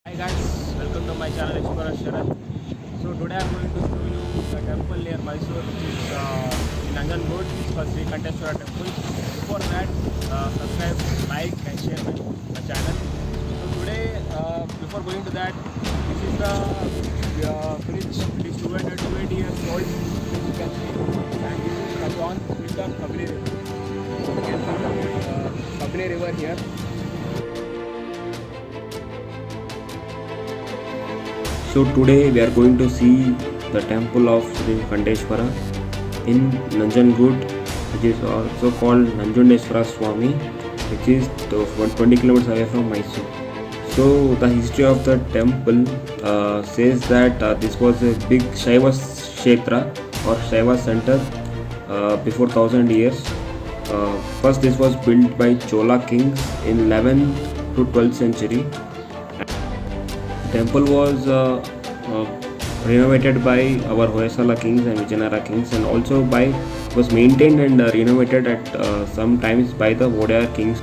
Hi guys, welcome to my channel Explorer Sharat. So today I am going to show you the temple near Mysore, which is in Nanjangud. It's called Sri Kanteshwara Temple. Before that, subscribe, like and share my channel. So today, before going to that, this is the bridge. It is 208 years old, which you can see, and this is the John Milton Kabni River. You can see the Kabni River here. So today we are going to see the temple of Sri Kanteshwara in Nanjangud, which is also called Nanjundeshwara Swami, which is 120 kilometers away from Mysore. So the history of the temple says that this was a big Shaiva Kshetra or Shaiva center before 1000 years. First this was built by Chola kings in 11th to 12th century. The temple was renovated by our Hoysala kings and Vijayanagara kings, and also was maintained and renovated at some times by the Vodaya kings.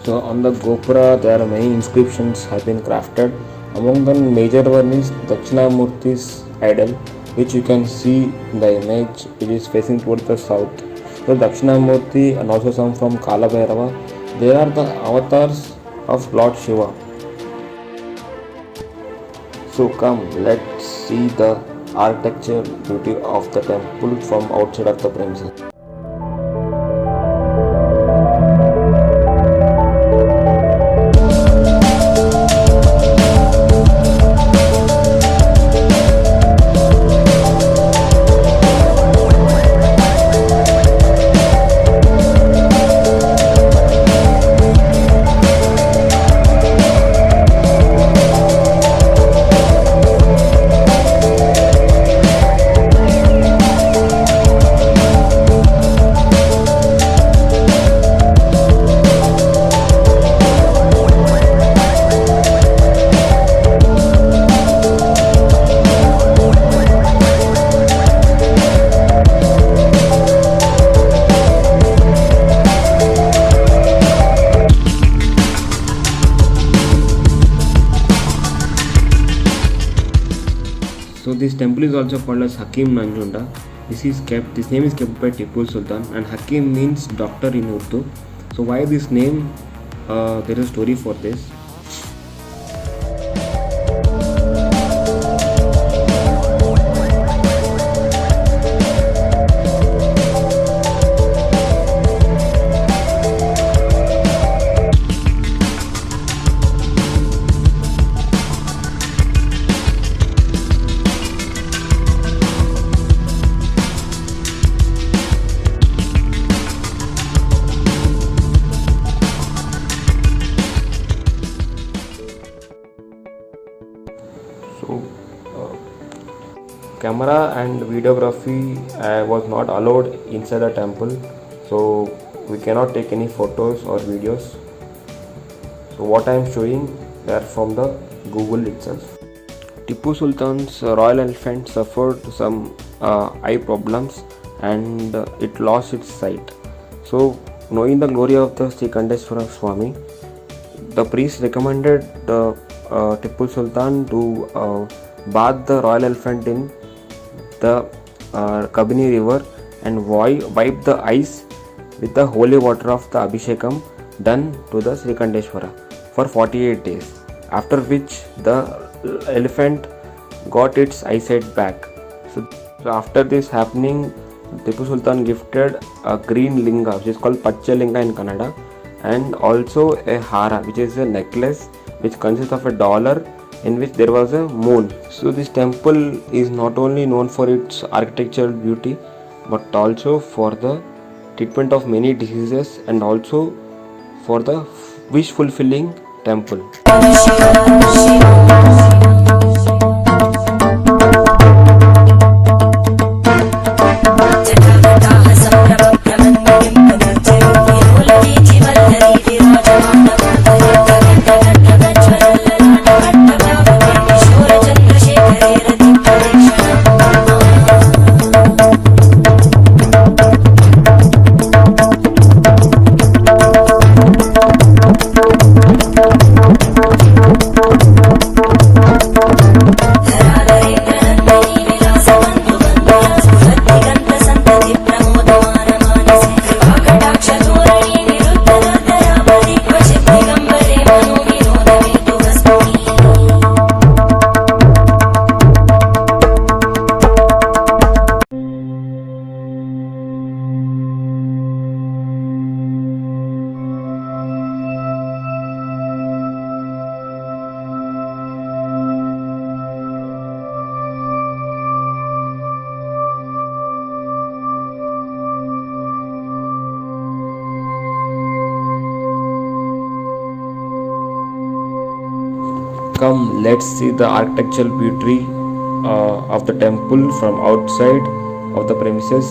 So on the Gopura there are many inscriptions have been crafted. Among them major one is Dakshinamurti's idol, which you can see in the image. It is facing towards the south. So Dakshinamurti and also some from Kalabhairava, they are the avatars of Lord Shiva. So come, let's see the architecture beauty of the temple from outside of the premises. So this temple is also called as Hakim Nanjunda. This name is kept by Tipu Sultan, and Hakim means doctor in Urdu. So why this name? There is a story for this. So camera and videography was not allowed inside the temple, so we cannot take any photos or videos. So what I am showing, they are from the Google itself. Tipu Sultan's royal elephant suffered some eye problems and it lost its sight. So knowing the glory of the Sri Kanteshwara Swami, the priest recommended Tipu Sultan to bath the royal elephant in the Kabni river and wipe the eyes with the holy water of the Abhishekam done to the Sri Kanteshwara for 48 days, after which the elephant got its eyesight back. So after this happening, Tipu Sultan gifted a green linga, which is called Pacha linga in Kannada, and also a hara, which is a necklace which consists of $1 in which there was a moon. So this temple is not only known for its architectural beauty but also for the treatment of many diseases and also for the wish fulfilling temple. come, let's see the architectural beauty of the temple from outside of the premises.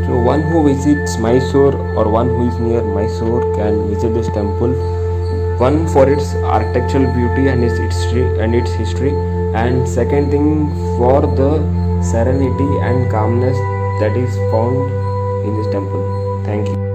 So one who visits Mysore or one who is near Mysore can visit this temple. One for its architectural beauty and its history, and second thing for the serenity and calmness that is found in this temple. Thank you.